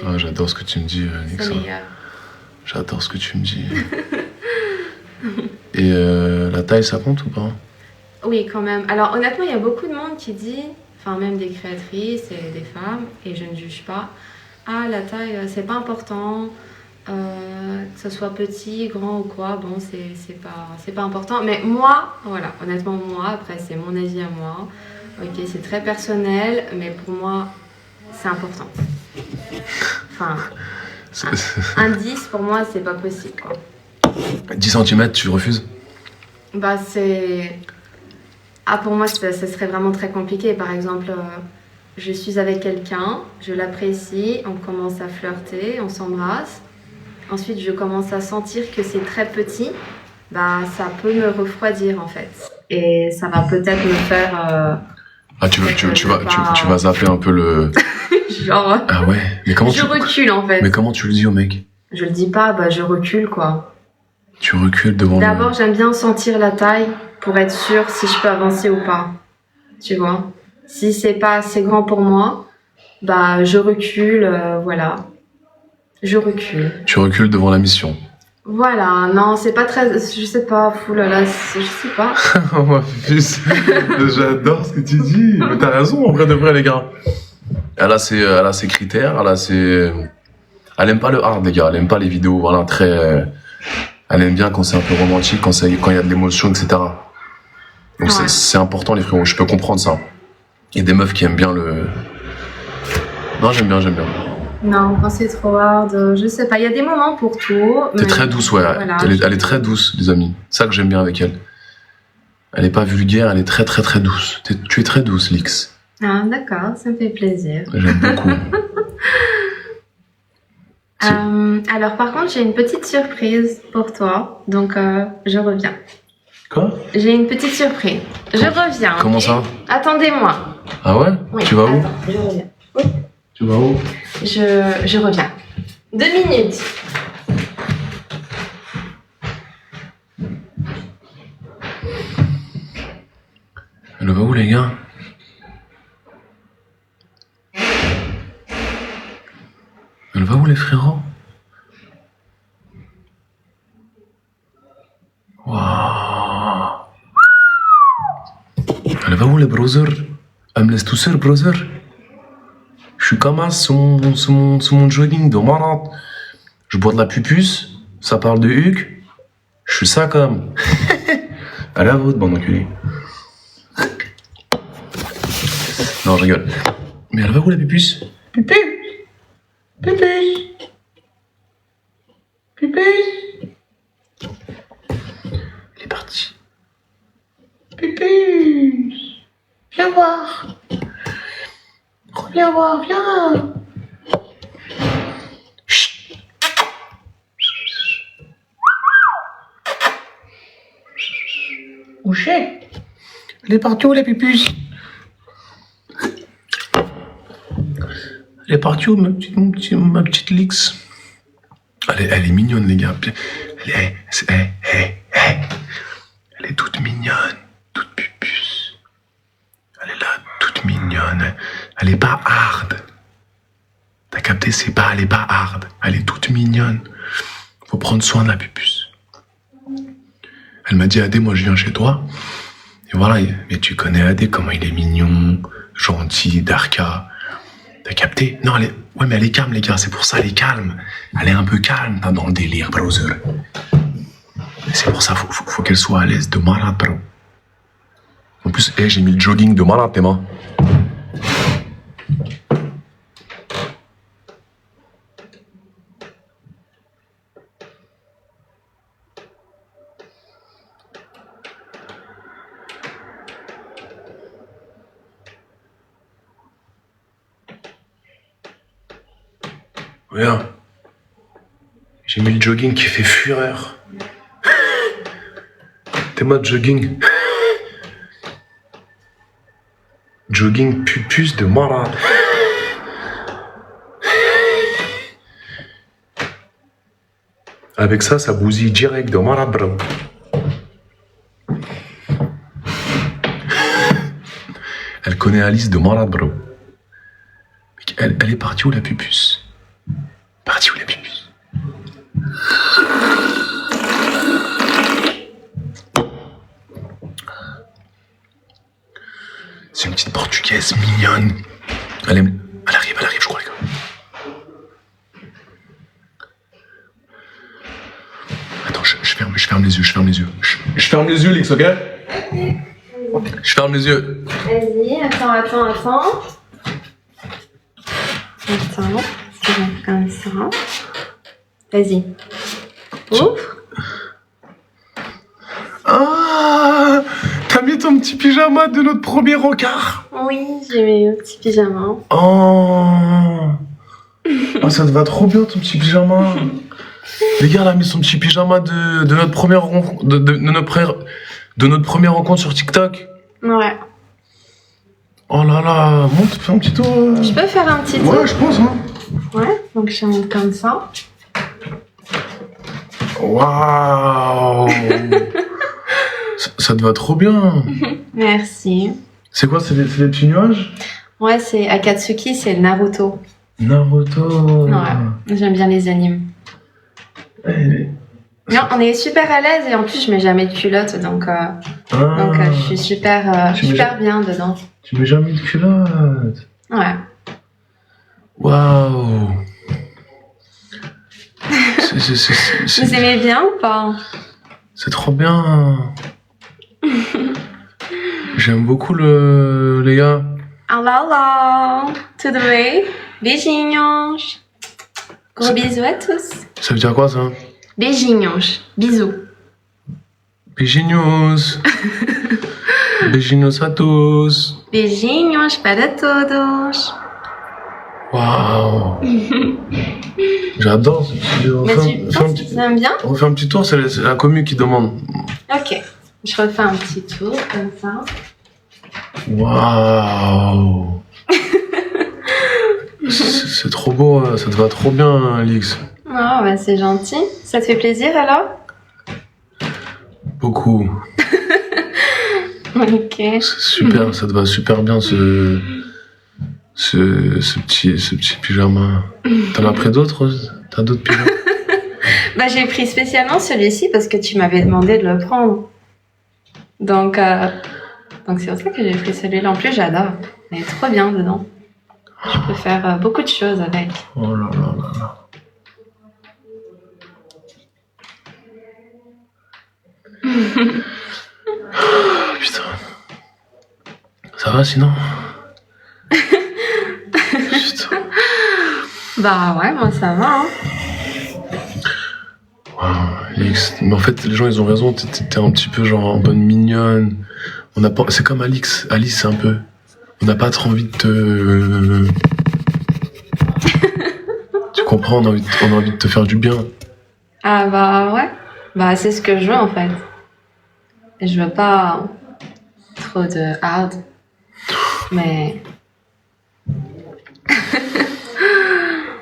Ah, j'adore ce que tu me dis, C'est Nixa. meilleur. J'adore ce que tu me dis. Et la taille, ça compte ou pas? Oui, quand même. Alors honnêtement, il y a beaucoup de monde qui dit, enfin même des créatrices et des femmes, et je ne juge pas, ah la taille, c'est pas important, que ce soit petit, grand ou quoi, bon c'est pas important. Mais moi, voilà, honnêtement moi, après c'est mon avis à moi, ok c'est très personnel, mais pour moi c'est important. Enfin, un 10 pour moi c'est pas possible quoi. 10 cm, tu refuses? Bah c'est... Ah, pour moi, ça serait vraiment très compliqué. Par exemple, je suis avec quelqu'un, je l'apprécie, on commence à flirter, on s'embrasse. Ensuite, je commence à sentir que c'est très petit. Bah, ça peut me refroidir en fait. Et ça va peut-être me faire. Ah, tu vas zapper un peu le... Genre. Ah ouais, mais comment je recule en fait. Mais comment tu le dis au mec? Je le dis pas, bah je recule quoi. Tu recules devant D'abord, j'aime bien sentir la taille pour être sûre si je peux avancer ou pas. Tu vois? Si c'est pas assez grand pour moi, bah je recule, voilà. Je recule. Tu recules devant la mission. Voilà, non, c'est pas très... Je sais pas, fou là là, je sais pas. Oh ma puce, j'adore ce que tu dis. Mais t'as raison, en vrai de vrai, les gars. Elle a ses critères, elle aime pas le hard, les gars. Elle aime pas les vidéos, voilà, très... Elle aime bien quand c'est un peu romantique, quand il y a de l'émotion, etc. Donc Ouais. c'est important, les frérots, je peux comprendre ça. Il y a des meufs qui aiment bien le... Non, j'aime bien. Non, quand c'est trop hard, je sais pas, il y a des moments pour tout. T'es très douce, ouais. Voilà. Elle est très douce, les amis. C'est ça que j'aime bien avec elle. Elle est pas vulgaire, elle est très douce. Tu es très douce, Lix. Ah, d'accord, ça me fait plaisir. J'aime beaucoup. Alors par contre, j'ai une petite surprise pour toi, donc je reviens. Quoi? J'ai une petite surprise. Je reviens. Comment ok? ça? Attendez-moi. Ah ouais? Oui, Tu vas où? attends, je reviens. Tu vas où? Je reviens. 2 minutes. Elle va où, les gars? Elle va où, les frérots? Waouh! Elle va où, les brothers? Elle me laisse tout seul, brother? Je suis comme ça sur mon jogging de malade. Je bois de la pupus, ça parle de Hugues. Je suis ça comme. Allez à votre bande enculée. Non, je rigole. Mais elle va où la pupus? Pupus! Pupus! Pupus! Elle est partie. Pupus! Viens voir! Reviens voir, viens! Chut. Couché! Elle est partie où la pupus? Elle est partie où ma petite Lix? Elle est mignonne, les gars. Elle est toute mignonne, toute pupus. Elle est là, toute mignonne. Elle est pas hard. T'as capté, elle est pas hard. Elle est toute mignonne. Faut prendre soin de la pupus. Elle m'a dit, Adé, moi je viens chez toi. Et voilà, mais tu connais Adé, comment il est mignon, gentil, Darka. T'as capté? Non, ouais, mais elle est calme, les gars, c'est pour ça, elle est calme. Elle est un peu calme dans le délire, brother. C'est pour ça, faut qu'elle soit à l'aise de malade, bro. En plus, j'ai mis le jogging de malade, tes mains. Regarde. J'ai mis le jogging qui fait fureur. T'es mode jogging. Jogging pupus de malade. Avec ça bousille direct de malade, bro. Elle connaît Alice de malade, bro. Elle est partie où, la pupus? parti où les pupus? C'est une petite portugaise mignonne. Elle arrive, je crois, les gars. Attends, je ferme les yeux, je ferme les yeux. Je ferme les yeux, Lix, ok? Je ferme les yeux. Vas-y, attends. Attends, c'est bon, comme ça. Vas-y. Ouvre. Ah, t'as mis ton petit pyjama de notre premier rencard? Oui, j'ai mis un petit pyjama. Oh, ça te va trop bien ton petit pyjama. Les gars, elle a mis son petit pyjama de notre première rencontre, de notre première rencontre sur TikTok. Ouais. Oh là là, monte, fais un petit tour. Je peux faire un petit tour? Ouais, je pense, hein. Ouais, donc je monte comme ça. Waouh. Ça te va trop bien. Merci. C'est quoi, c'est des petits nuages? Ouais, c'est Akatsuki, c'est le Naruto. Naruto. Ouais, j'aime bien les animes. Non, on est super à l'aise et en plus je mets jamais de culotte donc je suis super bien dedans. Tu mets jamais de culotte? Ouais. Waouh. Vous aimez bien ou pas? C'est trop bien. J'aime beaucoup les gars. Alors, tout de même, beijinhos. Gros bisous à tous. Ça veut dire quoi ça? Beijinhos, bisous. Beijinhos. Beijinhos a todos. Beijinhos para todos. Waouh. J'adore ce petit. Mais tu penses que tu aimes bien? On refait un petit tour, c'est la commu qui demande. Ok, je refais un petit tour comme ça. Waouh. C'est trop beau, ça te va trop bien, Lix. Oh, bah c'est gentil. Ça te fait plaisir alors? Beaucoup. Ok. C'est super, ça te va super bien ce petit pyjama. T'en as pris d'autres? T'as d'autres pyjamas? Bah j'ai pris spécialement celui-ci parce que tu m'avais demandé de le prendre. Donc c'est pour ça que j'ai pris celui-là. En plus j'adore. Il est trop bien dedans. Je peux faire beaucoup de choses avec. Oh là là là là. Putain. Ça va sinon? Putain. Bah ouais, moi ça va. Hein. Wow, Alix. Mais en fait, les gens ils ont raison. T'es un petit peu genre en bonne mignonne. On a pas. C'est comme Alice, c'est un peu. On n'a pas trop envie de te. Tu comprends? On a envie de te faire du bien. Ah bah ouais. Bah c'est ce que je veux en fait. Et je veux pas trop de hard. Mais.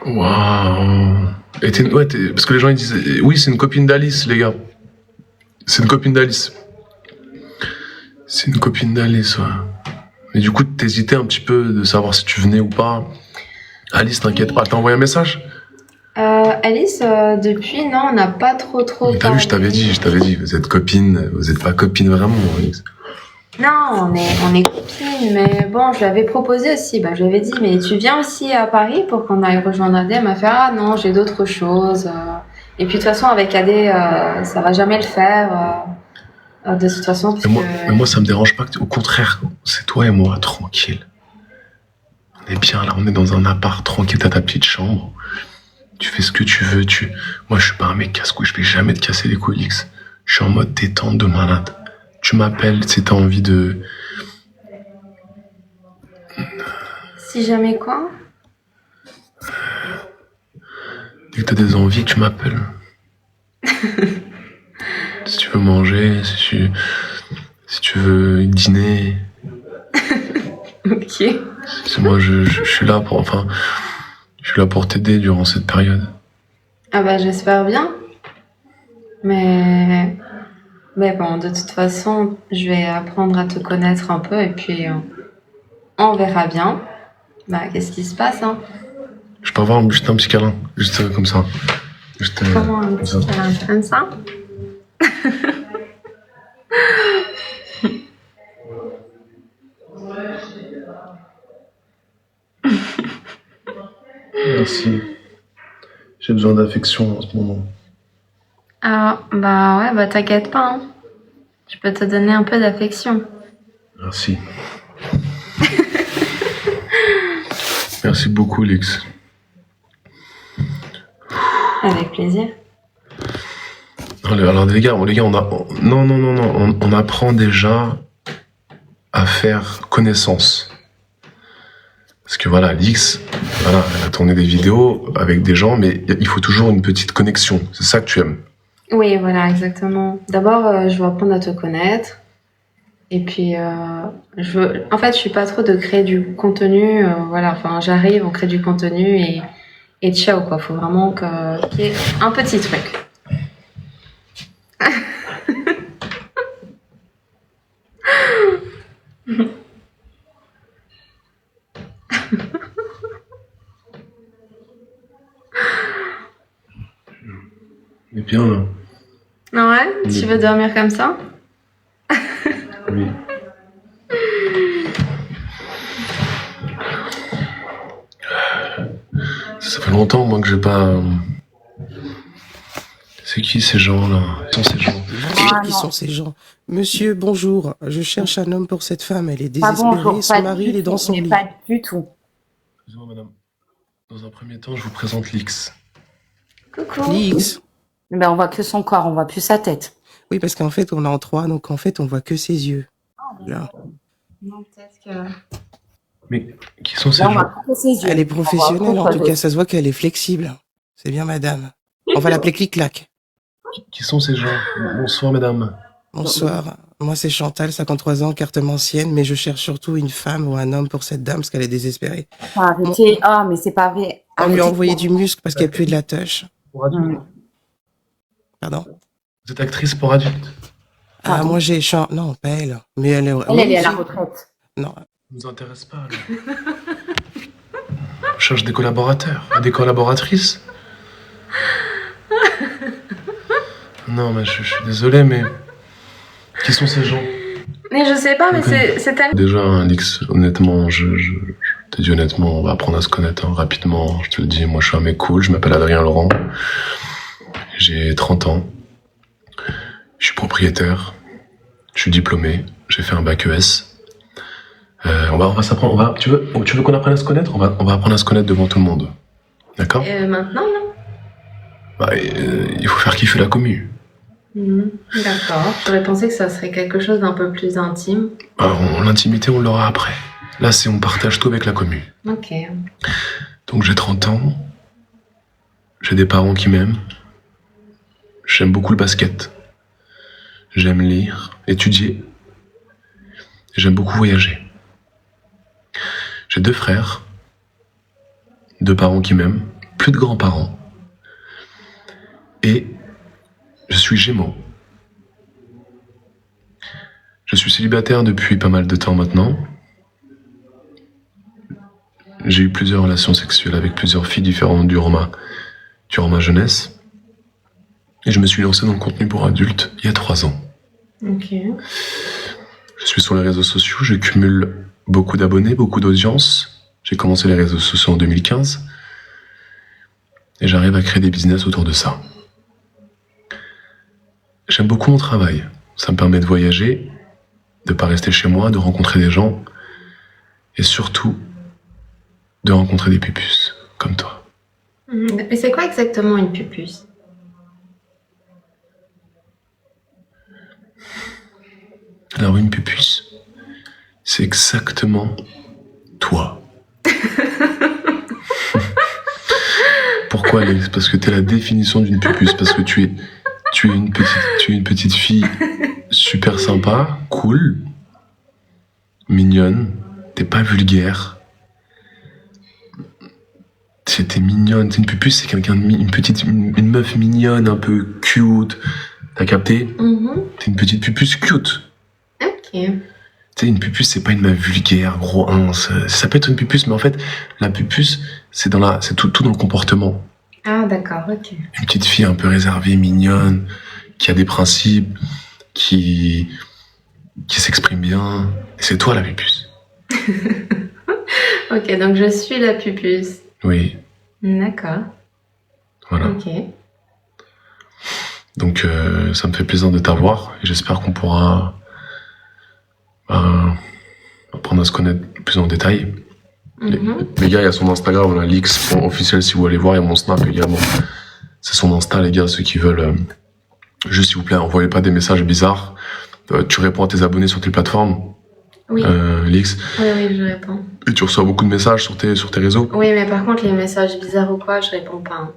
Waouh. Et parce que les gens ils disent oui, c'est une copine d'Alice, les gars. C'est une copine d'Alice. C'est une copine d'Alice, ouais. Mais du coup, t'hésitais un petit peu de savoir si tu venais ou pas. Alice, t'inquiète pas, t'as envoyé un message? Alice, depuis, non, on n'a pas trop Mais t'as vu, je t'avais dit, vous êtes copines, vous êtes pas copines vraiment, Alice. Non, on est copines, mais bon, je lui avais proposé aussi, bah, je lui avais dit, mais tu viens aussi à Paris pour qu'on aille rejoindre Adé? Elle m'a fait, ah non, j'ai d'autres choses. Et puis de toute façon, avec Adé, ça va jamais le faire. De toute façon, parce mais moi, ça me dérange pas. Au contraire, c'est toi et moi, tranquille. On est bien là, on est dans un appart, tranquille, t'as ta petite chambre. Tu fais ce que tu veux, Moi, je suis pas un mec casse-couille, je vais jamais te casser les couilles, X. Je suis en mode détente de malade. Tu m'appelles, si t'as envie de... Si jamais quoi? Dès que t'as des envies, tu m'appelles. Si tu veux manger, si tu veux dîner. Ok. Moi, je suis là pour... Enfin, je suis là pour t'aider durant cette période. Ah bah j'espère bien. Mais bon, de toute façon, je vais apprendre à te connaître un peu et puis on verra bien. Bah qu'est-ce qui se passe, hein? Je peux avoir juste un petit câlin, juste comme ça. Juste, Comment un comme ça. petit câlin comme ça? Merci. J'ai besoin d'affection en ce moment. Ah, bah ouais, bah t'inquiète pas, hein. Je peux te donner un peu d'affection. Merci. Merci beaucoup, Lix. Avec plaisir. Alors les gars, on apprend déjà à faire connaissance. Parce que voilà, Lix, voilà, elle a tourné des vidéos avec des gens, mais il faut toujours une petite connexion. C'est ça que tu aimes. Oui, voilà, exactement. D'abord, je veux apprendre à te connaître. Et puis, en fait, je suis pas trop de créer du contenu. Voilà, enfin, j'arrive, on crée du contenu et ciao, quoi. Faut vraiment qu'il y ait un petit truc. Mais bien là. Ouais, tu veux dormir comme ça? Oui. Ça fait longtemps, moi, que j'ai pas. C'est qui ces gens-là? Qui sont ces gens? Qui sont ces gens? Monsieur, bonjour. Je cherche un homme pour cette femme. Elle est Pas désespérée. bonjour, Son pas mari, du il est dans tout, son mais lit. pas du tout. Excusez-moi, madame. Dans un premier temps, je vous présente Lix. Coucou. Lix. Ben, on voit que son corps, on voit plus sa tête. Oui, parce qu'en fait, on est en 3, donc en fait, on voit que ses yeux. Là. Non, peut-être que... Mais qui sont ces Là, on gens? voit que ses yeux. Elle est On voit professionnelle, en autre tout chose. cas. Ça se voit qu'elle est flexible. C'est bien, madame. On va l'appeler Clic-Clac. Qui sont ces gens? Bonsoir, mesdames. Bonsoir. Moi, c'est Chantal, 53 ans, carte ancienne, mais je cherche surtout une femme ou un homme pour cette dame parce qu'elle est désespérée. Arrêtez. Ah, mais c'est pas vrai. On lui a Arrêtez. envoyé du muscle parce qu'elle pue de la touche. Pour adultes. Hum. Pardon? Vous êtes actrice pour adultes? Ah, Pardon. moi, j'ai non, pas elle. Mais elle est... Elle est à la retraite. Non. Ça ne nous intéresse pas, là. On cherche des collaborateurs et des collaboratrices. Non, mais je suis désolé, mais... Qui sont ces gens? Mais je sais pas, mais c'est tellement... Déjà, Alix, honnêtement, je te dis honnêtement, on va apprendre à se connaître rapidement. Je te le dis, moi je suis un mec cool, je m'appelle Adrien Laurent. J'ai 30 ans. Je suis propriétaire. Je suis diplômé. J'ai fait un bac ES. On va s'apprendre. Tu veux qu'on apprenne à se connaître? On va apprendre à se connaître devant tout le monde. D'accord? Maintenant, là? Bah, il faut faire kiffer la commu. D'accord. J'aurais pensé que ça serait quelque chose d'un peu plus intime. L'intimité, on l'aura après. Là, on partage tout avec la commu. Ok. Donc j'ai 30 ans. J'ai des parents qui m'aiment. J'aime beaucoup le basket. J'aime lire, étudier. J'aime beaucoup voyager. J'ai 2 frères. 2 parents qui m'aiment. Plus de grands-parents. Et je suis Gémeaux. Je suis célibataire depuis pas mal de temps maintenant. J'ai eu plusieurs relations sexuelles avec plusieurs filles différentes durant ma jeunesse. Et je me suis lancé dans le contenu pour adultes il y a 3 ans. Ok. Je suis sur les réseaux sociaux, je cumule beaucoup d'abonnés, beaucoup d'audience. J'ai commencé les réseaux sociaux en 2015. Et j'arrive à créer des business autour de ça. J'aime beaucoup mon travail. Ça me permet de voyager, de pas rester chez moi, de rencontrer des gens. Et surtout, de rencontrer des pupus, comme toi. Mais c'est quoi exactement une pupus? Alors une pupus, c'est exactement toi. Pourquoi, Alex? Parce que t'es la définition d'une pupus. Parce que tu es une petite fille super sympa, cool, mignonne. T'es pas vulgaire. T'es mignonne. Une pupus, c'est quelqu'un une meuf mignonne, un peu cute. T'as capté? T'es une petite pupus cute. Ok. Tu sais, une pupus, c'est pas une meuf vulgaire, gros ins. Ça peut être une pupus, mais en fait, la pupus, c'est tout dans le comportement. Ah, d'accord, ok. Une petite fille un peu réservée, mignonne, qui a des principes, qui s'exprime bien. Et c'est toi la pupusse. Ok, donc je suis la pupusse. Oui, D'accord, voilà. ok. Donc ça me fait plaisir de t'avoir et j'espère qu'on pourra apprendre à se connaître plus en détail. Mhm. Les gars, il y a son Instagram, on a l'X.officiel si vous voulez voir, il y a mon Snap également. C'est son Insta, les gars, ceux qui veulent. Juste s'il vous plaît, envoyez pas des messages bizarres. Tu réponds à tes abonnés sur tes plateformes, Oui, l'X, oui, je réponds. et tu reçois beaucoup de messages sur tes réseaux. Oui, mais par contre, les messages bizarres ou quoi, je réponds pas. Hein.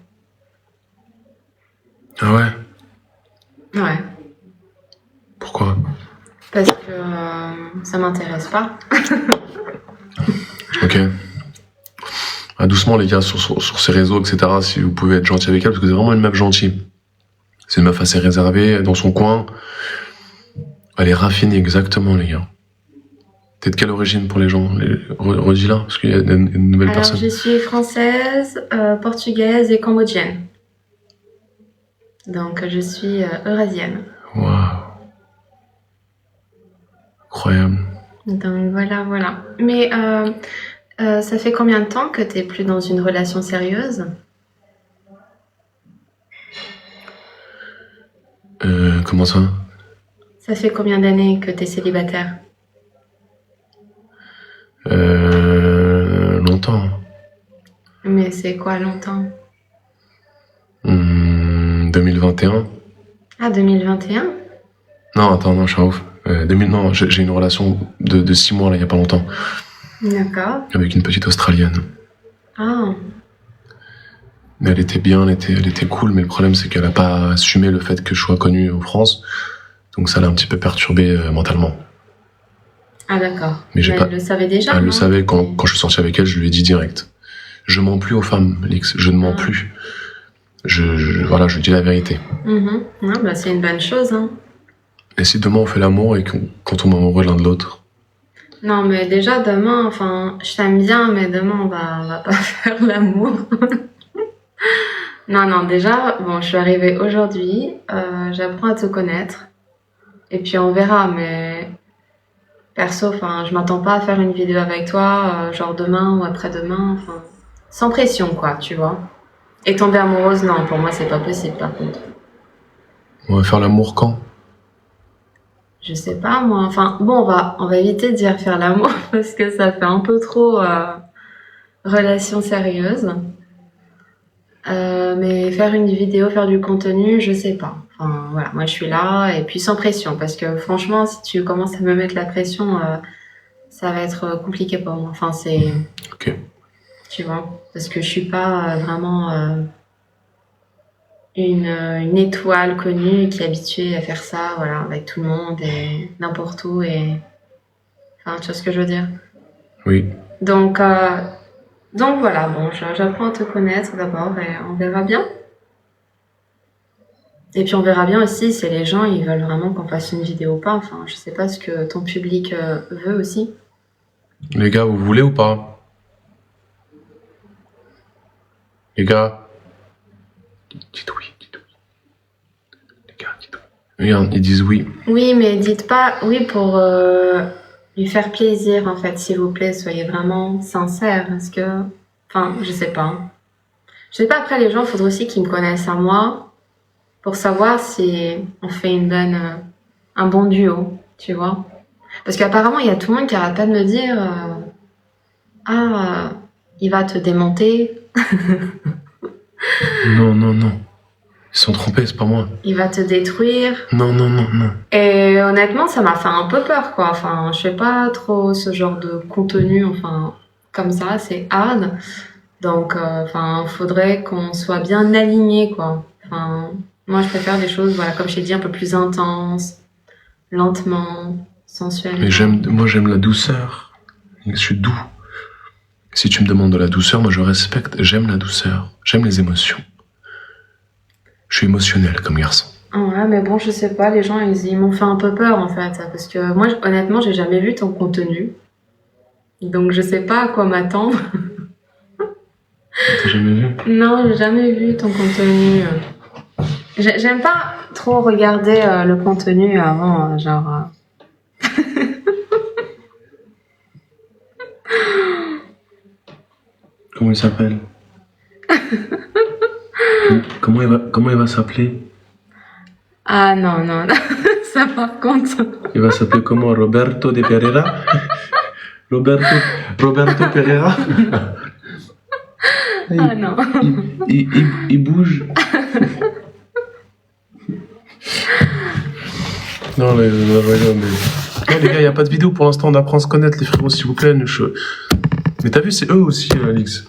Ah ouais? Ouais, Pourquoi? parce que ça m'intéresse pas. Ok. Ah, doucement les gars, sur ces réseaux, etc., si vous pouvez être gentil avec elle, parce que c'est vraiment une meuf gentille. C'est une meuf assez réservée, dans son coin. Elle est raffinée, exactement les gars. T'es de quelle origine pour les gens? Redis là, parce qu'il y a une nouvelle Alors, personne. je suis française, portugaise et cambodgienne. Donc, je suis eurasienne. Waouh. Incroyable. Donc, voilà. Mais ça fait combien de temps que t'es plus dans une relation sérieuse? Comment ça? Ça fait combien d'années que t'es célibataire? Longtemps. Mais c'est quoi longtemps? 2021. Ah, 2021? Non, attends, non, je suis un ouf. Non, j'ai une relation de 6 mois, là, il y a pas longtemps, D'accord. avec une petite Australienne. Ah, Elle était bien, elle était cool, mais le problème, c'est qu'elle a pas assumé le fait que je sois connu en France. Donc ça l'a un petit peu perturbé mentalement. ah d'accord. Mais j'ai Mais pas- elle le savait déjà, Elle non? le savait, quand je suis sorti avec elle, je lui ai dit direct. Je mens plus aux femmes, Lix, je ne mens Ah. plus. Voilà, je dis la vérité. Mhm. Ah, bah, c'est une bonne chose, hein. Et si demain on fait l'amour et qu'on tombe amoureux l'un de l'autre? Non, mais déjà, demain, enfin, je t'aime bien, mais demain, on va pas faire l'amour. Non, déjà, bon, je suis arrivée aujourd'hui, j'apprends à te connaître, et puis on verra, mais perso, enfin, je m'attends pas à faire une vidéo avec toi, genre demain ou après-demain, enfin, sans pression, quoi, tu vois. Et tomber amoureuse, non, pour moi, c'est pas possible, par contre. On va faire l'amour quand? Je sais pas, moi, enfin, bon, on va éviter de dire faire l'amour, parce que ça fait un peu trop relation sérieuse. Mais faire une vidéo, faire du contenu, je sais pas. Enfin, voilà, moi je suis là et puis sans pression parce que franchement, si tu commences à me mettre la pression, ça va être compliqué pour moi. Enfin, c'est, Ok. tu vois, parce que je suis pas vraiment une étoile connue qui est habituée à faire ça, voilà, avec tout le monde et n'importe où et, enfin, tu vois ce que je veux dire. Oui. Donc voilà, bon, j'apprends à te connaître d'abord et on verra bien. Et puis on verra bien aussi si les gens ils veulent vraiment qu'on fasse une vidéo ou pas. Enfin, je sais pas ce que ton public veut aussi. Les gars, vous voulez ou pas? Les gars? Dites oui, dites oui. Les gars, dites oui. Regarde, ils disent oui. Oui, mais dites pas oui pour lui faire plaisir en fait, s'il vous plaît, soyez vraiment sincère. Parce que, enfin, je sais pas. Je sais pas, après les gens, il faudrait aussi qu'ils me connaissent à moi pour savoir si on fait un bon duo, tu vois. Parce qu'apparemment, il y a tout le monde qui arrête pas de me dire il va te démonter, Non, non, non. Ils sont trompés, c'est pas moi. il va te détruire. Non, non, non, non. Et honnêtement, ça m'a fait un peu peur, quoi. Enfin, je fais pas trop ce genre de contenu, enfin, comme ça, c'est hard. Donc, enfin, faudrait qu'on soit bien aligné, quoi. Enfin, moi, je préfère des choses, voilà, comme je t'ai dit, un peu plus intenses, lentement, sensuellement. Mais moi j'aime la douceur. Je suis doux. Si tu me demandes de la douceur, moi je respecte, j'aime la douceur. J'aime les émotions. Je suis émotionnel comme garçon. Ouais, mais bon, je sais pas, les gens, ils m'ont fait un peu peur, en fait. Parce que moi, honnêtement, j'ai jamais vu ton contenu. Donc, je sais pas à quoi m'attendre. T'as jamais vu? Non, j'ai jamais vu ton contenu. J'aime pas trop regarder le contenu avant, genre. Comment il s'appelle? Comment il va s'appeler? Ah non, non, ça par contre. Il va s'appeler comment? Roberto de Pereira? Roberto Pereira? Ah non. Il bouge. Non, mais... Non, les gars, il n'y a pas de vidéo pour l'instant, on apprend à se connaître, les frérots, s'il vous plaît. Mais t'as vu, c'est eux aussi, Alix.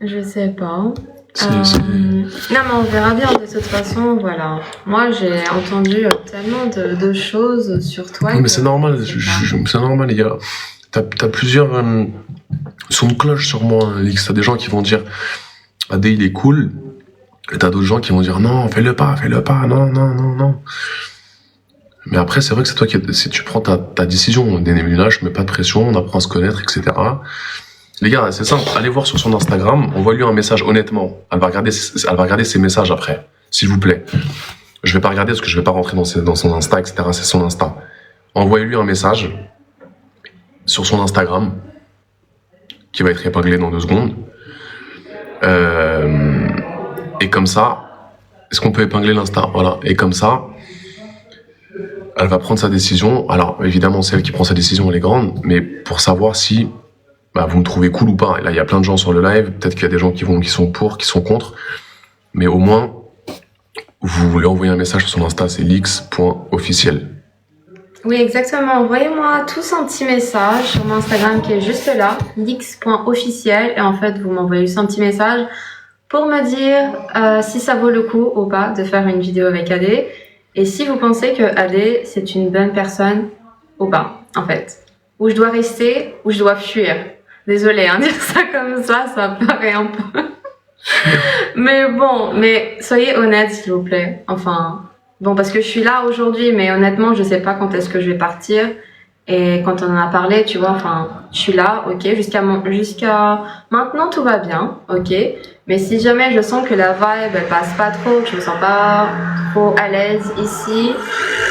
Je sais pas. C'est- Non, mais on verra bien de toute façon, voilà. Moi, j'ai entendu tellement de choses sur toi. Oui, mais que c'est normal, je sais pas. c'est normal, les gars. T'as plusieurs sons de cloche sur moi, Alix. T'as des gens qui vont dire Adé, il est cool. Et t'as d'autres gens qui vont dire non, fais-le pas, non, non, non, non. Mais après, c'est vrai que c'est toi si tu prends ta décision, Dénémula, je mets pas de pression, on apprend à se connaître, etc. Les gars, c'est simple, allez voir sur son Instagram, envoie-lui un message honnêtement. Elle va regarder ses messages après, s'il vous plaît. Je vais pas regarder parce que je vais pas rentrer dans son Insta, etc. C'est son Insta. Envoyez-lui un message sur son Instagram, qui va être épinglé dans 2 secondes. Et comme ça, est-ce qu'on peut épingler l'Insta? Voilà. Et comme ça, elle va prendre sa décision. Alors, évidemment, c'est elle qui prend sa décision, elle est grande, mais pour savoir si vous me trouvez cool ou pas. Et là, il y a plein de gens sur le live, peut-être qu'il y a des gens qui sont pour, qui sont contre, mais au moins, vous lui envoyez un message sur son Insta, c'est lix.officiel. Oui, exactement. Envoyez-moi tous un petit message sur mon Instagram qui est juste là, lix.officiel. Et en fait, vous m'envoyez juste un petit message pour me dire si ça vaut le coup ou pas de faire une vidéo avec Adé. Et si vous pensez que Adé, c'est une bonne personne ou pas, en fait. Où je dois rester, ou je dois fuir. Désolée, dire ça comme ça paraît un peu... Mais bon, mais soyez honnête, s'il vous plaît. Enfin, bon, parce que je suis là aujourd'hui, mais honnêtement, je sais pas quand est-ce que je vais partir. Et quand on en a parlé, tu vois, enfin, je suis là, ok, jusqu'à maintenant, tout va bien, ok. Mais si jamais je sens que la vibe, elle passe pas trop, que je me sens pas trop à l'aise ici,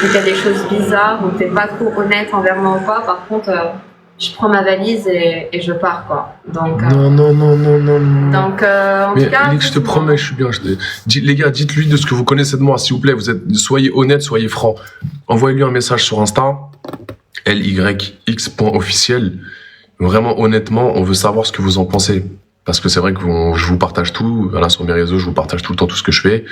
ou qu'il y a des choses bizarres, ou que t'es pas trop honnête envers moi ou pas, par contre, je prends ma valise et je pars, quoi. Donc, Non. donc en Mais tout cas... Lix, je te promets, je suis bien. Les gars, dites-lui de ce que vous connaissez de moi, s'il vous plaît. Soyez honnête, soyez franc. Envoyez-lui un message sur Insta, lyx.officiel. Vraiment, honnêtement, on veut savoir ce que vous en pensez. Parce que c'est vrai que je vous partage tout. Voilà, sur mes réseaux, je vous partage tout le temps tout ce que je fais.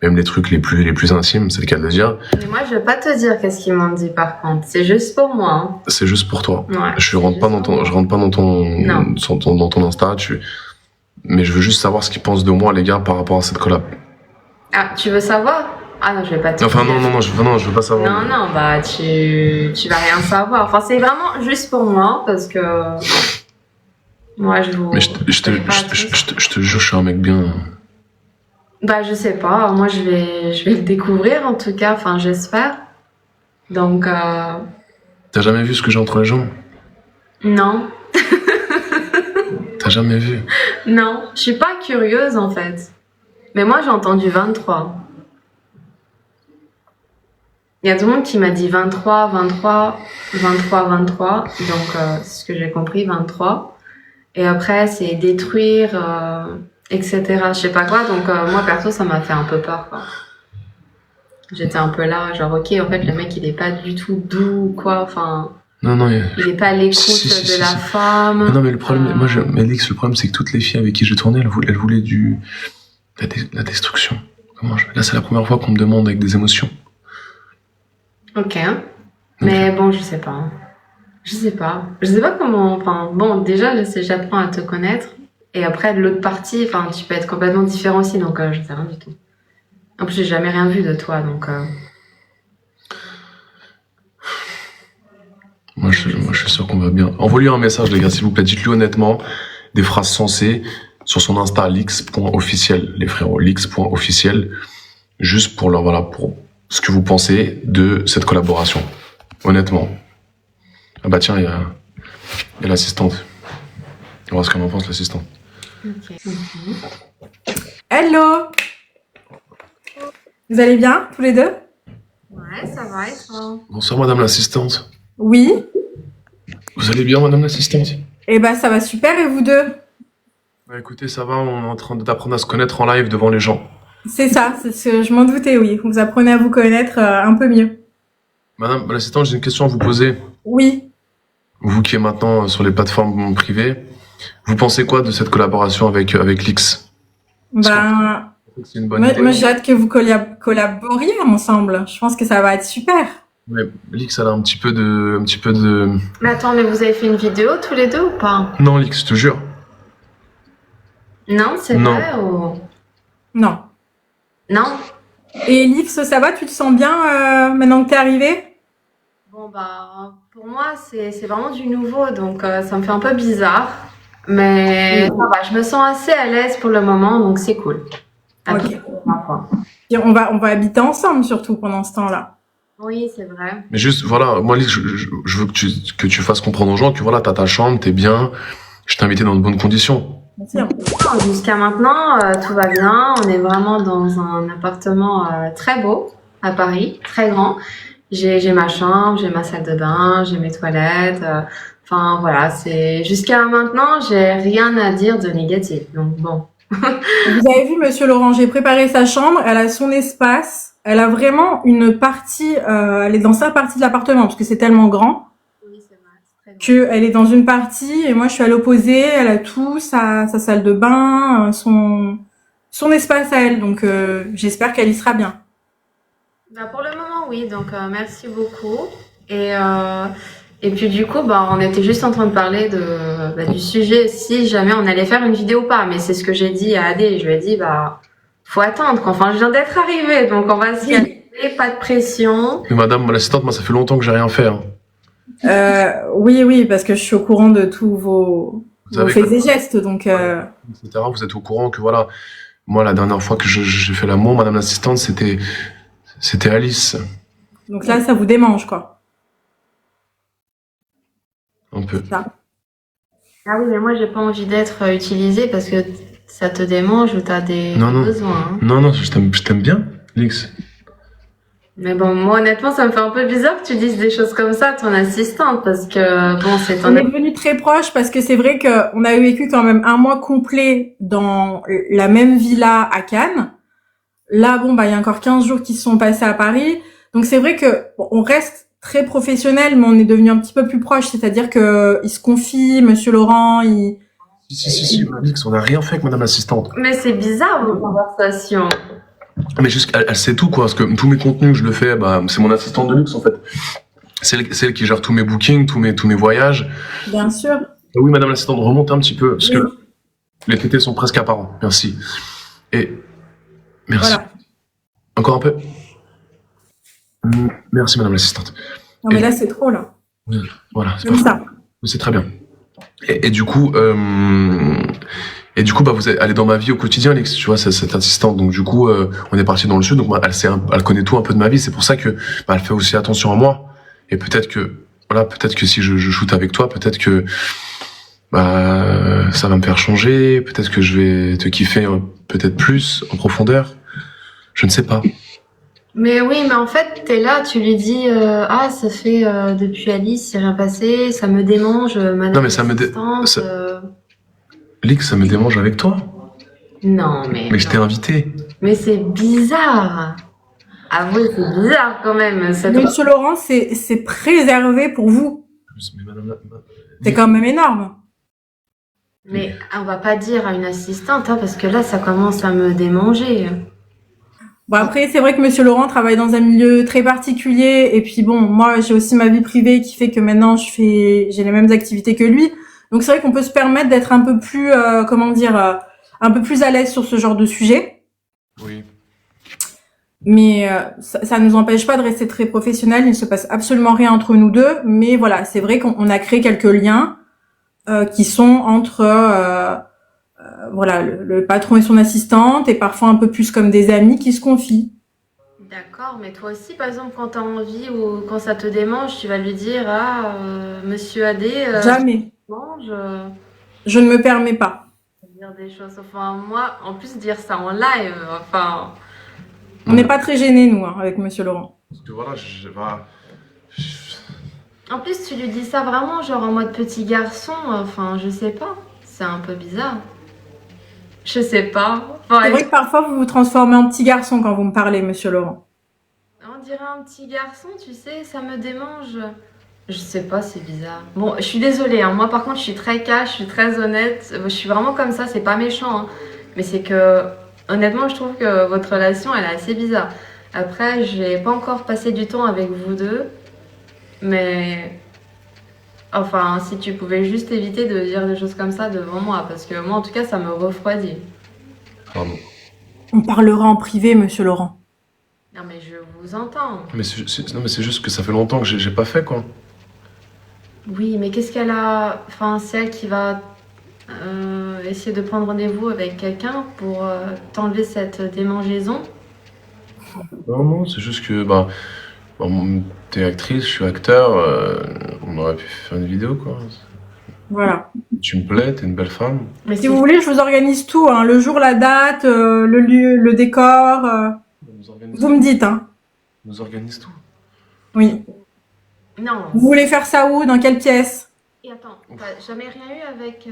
Même les trucs les plus intimes, c'est le cas de le dire. Mais moi, je vais pas te dire qu'est-ce qu'ils m'ont dit, par contre. C'est juste pour moi. Hein. C'est juste pour toi. Ouais, je rentre pas dans ton Insta, mais je veux juste savoir ce qu'ils pensent de moi, les gars, par rapport à cette collab. Ah, tu veux savoir? Ah non, je vais pas te Enfin, dire. non, je veux pas savoir. Non, bah, tu vas rien savoir. Enfin, c'est vraiment juste pour moi, parce que... Moi, je vous... Mais je te jure, je suis un mec bien. Bah, je sais pas. Moi, je vais le découvrir, en tout cas. Enfin, j'espère. Donc, T'as jamais vu ce que j'ai entre les jambes? non. T'as jamais vu? Non. Je suis pas curieuse, en fait. Mais moi, j'ai entendu 23. Il y a tout le monde qui m'a dit 23. Donc, c'est ce que j'ai compris, 23. Et après, c'est détruire, etc. Je sais pas quoi. Donc, moi, perso, ça m'a fait un peu peur, quoi. J'étais un peu là, genre, ok, en fait, le mec, il est pas du tout doux, quoi. Enfin, Non, il est pas à l'écoute de la femme. Mais non, mais le problème, Alix, le problème, c'est que toutes les filles avec qui je tournais, elles voulaient la destruction. Là, c'est la première fois qu'on me demande avec des émotions. Ok. Mais bon, je sais pas. Je sais pas comment... Enfin, bon, déjà, j'apprends à te connaître. Et après, de l'autre partie, enfin, tu peux être complètement différent aussi. Donc, je sais rien du tout. En plus, j'ai jamais rien vu de toi, donc... Moi, je suis sûr qu'on va bien. Envoyez-lui un message, les gars, s'il vous plaît. Dites-lui honnêtement des phrases sensées sur son Insta, lix.officiel, les frérots, lix.officiel. Juste pour pour ce que vous pensez de cette collaboration. Honnêtement. Ah bah tiens, il y a l'assistante. On va voir ce qu'elle en pense, l'assistante. Ok. Hello! Vous allez bien, tous les deux? Ouais, ça va et toi? Bonsoir, madame l'assistante. Oui. Vous allez bien, madame l'assistante? Eh ben, ça va super, et vous deux? Bah écoutez, ça va, on est en train d'apprendre à se connaître en live devant les gens. C'est ça, c'est ce que je m'en doutais, oui. Vous apprenez à vous connaître un peu mieux. Madame l'assistante, j'ai une question à vous poser. Oui. Vous qui êtes maintenant sur les plateformes privées, vous pensez quoi de cette collaboration avec Lix? Ben, C'est une bonne moi, idée. moi, j'ai hâte que vous collaboriez ensemble. Je pense que ça va être super. Mais Lix, elle a un petit peu de... Mais attends, mais vous avez fait une vidéo tous les deux ou pas? Non, Lix, je te jure. Non, c'est Non. vrai ou... Non. Non? Et Lix, ça va? Tu te sens bien maintenant que t'es arrivé? Bon, bah, pour moi, c'est vraiment du nouveau, donc ça me fait un peu bizarre. Mais ça va, je me sens assez à l'aise pour le moment, donc c'est cool. Après, Ok. ma foi. Et on va habiter ensemble surtout pendant ce temps-là. Oui, c'est vrai. Mais juste, voilà, moi, Lix, je veux que tu fasses comprendre aux gens que voilà, t'as ta chambre, t'es bien, je t'ai invité dans de bonnes conditions. Bien sûr. Non, jusqu'à maintenant, tout va bien. On est vraiment dans un appartement très beau à Paris, très grand. J'ai ma chambre, j'ai ma salle de bain, j'ai mes toilettes. Enfin voilà, c'est jusqu'à maintenant, j'ai rien à dire de négatif. Donc bon. Vous avez vu, Monsieur Laurent, j'ai préparé sa chambre. Elle a son espace. Elle a vraiment une partie. Elle est dans sa partie de l'appartement parce que c'est tellement grand Oui, c'est vrai, c'est très grand. qu'elle est dans une partie et moi je suis à l'opposé. Elle a tout, sa salle de bain, son espace à elle. Donc j'espère qu'elle y sera bien. Bah, pour le moment, oui. Donc merci beaucoup. Et puis du coup, bah, on était juste en train de parler du sujet si jamais on allait faire une vidéo ou pas. Mais c'est ce que j'ai dit à Adé. Je lui ai dit, bah, faut attendre, quoi. Enfin, je viens d'être arrivée, donc on va se calmer, pas de pression. Mais madame l'assistante, moi, ça fait longtemps que j'ai rien fait. Hein. Oui, parce que je suis au courant de tous vos savez faits que- et gestes. Donc Etc. Vous êtes au courant que voilà, moi, la dernière fois que j'ai fait l'amour, madame l'assistante, c'était Alice. donc là, ça vous démange, quoi. Un peu. Ça. Ah oui, mais moi, j'ai pas envie d'être utilisée parce que ça te démange ou t'as des Non, non. besoins. Hein. Non, je t'aime bien, Lix. Mais bon, moi, honnêtement, ça me fait un peu bizarre que tu dises des choses comme ça à ton assistante parce que, bon, c'est ton... On est devenus très proches parce que c'est vrai qu'on a vécu quand même un mois complet dans la même villa à Cannes. Là, bon, bah, il y a encore 15 jours qui se sont passés à Paris. Donc c'est vrai que bon, on reste très professionnel, mais on est devenu un petit peu plus proche. C'est-à-dire que il se confie, Monsieur Laurent, Si, Lix, on n'a rien fait avec madame l'assistante. Mais c'est bizarre, vos conversations. Mais juste, elle sait tout, quoi, parce que tous mes contenus, je le fais, bah, c'est mon assistante de luxe, en fait. C'est elle qui gère tous mes bookings, tous mes voyages. bien sûr. Oui, madame l'assistante, remontez un petit peu, parce Oui. que les tétés sont presque apparents. Merci. Et, merci. Voilà. Encore un peu. Merci, madame l'assistante. Non, mais là, c'est trop, là. Voilà, c'est Comme parfait. ça. C'est très bien. Et du coup, bah, vous allez dans ma vie au quotidien, Alex, tu vois, cette assistante. Donc, du coup, on est parti dans le sud. Donc, moi, elle connaît tout un peu de ma vie. C'est pour ça que, bah, elle fait aussi attention à moi. Et peut-être que si je shoot avec toi, peut-être que, bah, ça va me faire changer. Peut-être que je vais te kiffer peut-être plus en profondeur. Je ne sais pas. Mais oui, mais en fait, t'es là, tu lui dis ah, ça fait depuis Alice, c'est rien passé, ça me démange, madame Non, mais ça me l'assistante, ça- Lix, ça me démange avec toi. Non, mais... Mais je t'ai invité. Mais c'est bizarre. Avouez, c'est bizarre quand même. Cette... Monsieur Laurent, c'est préservé pour vous. Mais madame C'est quand même énorme. Mais on va pas dire à une assistante, hein, parce que là, ça commence à me démanger. Bon, après, c'est vrai que Monsieur Laurent travaille dans un milieu très particulier. Et puis bon, moi, j'ai aussi ma vie privée qui fait que maintenant, j'ai les mêmes activités que lui. Donc c'est vrai qu'on peut se permettre d'être un peu plus, un peu plus à l'aise sur ce genre de sujet. Oui. Mais ça nous empêche pas de rester très professionnel. Il ne se passe absolument rien entre nous deux. Mais voilà, c'est vrai qu'on a créé quelques liens qui sont entre voilà le patron et son assistante, et parfois un peu plus comme des amis qui se confient. D'accord, mais toi aussi, par exemple, quand t'as envie ou quand ça te démange, tu vas lui dire ah, monsieur Adé, Jamais. mange. Je ne me permets pas. Dire des choses. Enfin, moi, en plus, dire ça en live, enfin. On n'est pas très gênés, nous, hein, avec Monsieur Laurent. Parce que voilà, En plus, tu lui dis ça vraiment, genre en mode petit garçon, enfin, je sais pas. C'est un peu bizarre. Je sais pas. Enfin, C'est vrai que parfois, vous vous transformez en petit garçon quand vous me parlez, Monsieur Laurent. on dirait un petit garçon, tu sais, ça me démange. Je sais pas, c'est bizarre. Bon, je suis désolée, hein. Moi par contre, je suis très cash, je suis très honnête. Je suis vraiment comme ça, c'est pas méchant, hein. Mais c'est que, honnêtement, je trouve que votre relation, elle est assez bizarre. Après, j'ai pas encore passé du temps avec vous deux. Mais, enfin, si tu pouvais juste éviter de dire des choses comme ça devant moi. Parce que moi, en tout cas, ça me refroidit. Pardon. On parlera en privé, Monsieur Laurent. Non, mais je vous entends. Non, mais c'est juste que ça fait longtemps que j'ai pas fait, quoi. Oui, mais qu'est-ce qu'elle a... Enfin, c'est elle qui va essayer de prendre rendez-vous avec quelqu'un pour t'enlever cette démangeaison. Non, c'est juste que, t'es actrice, je suis acteur, on aurait pu faire une vidéo, quoi. Voilà. Tu me plais, t'es une belle femme. Mais Si vous voulez, je vous organise tout, hein, le jour, la date, le lieu, le décor. Vous me dites, hein. On nous organise tout. Oui. Non. Vous voulez faire ça où? Dans quelle pièce? Et attends, t'as jamais rien eu avec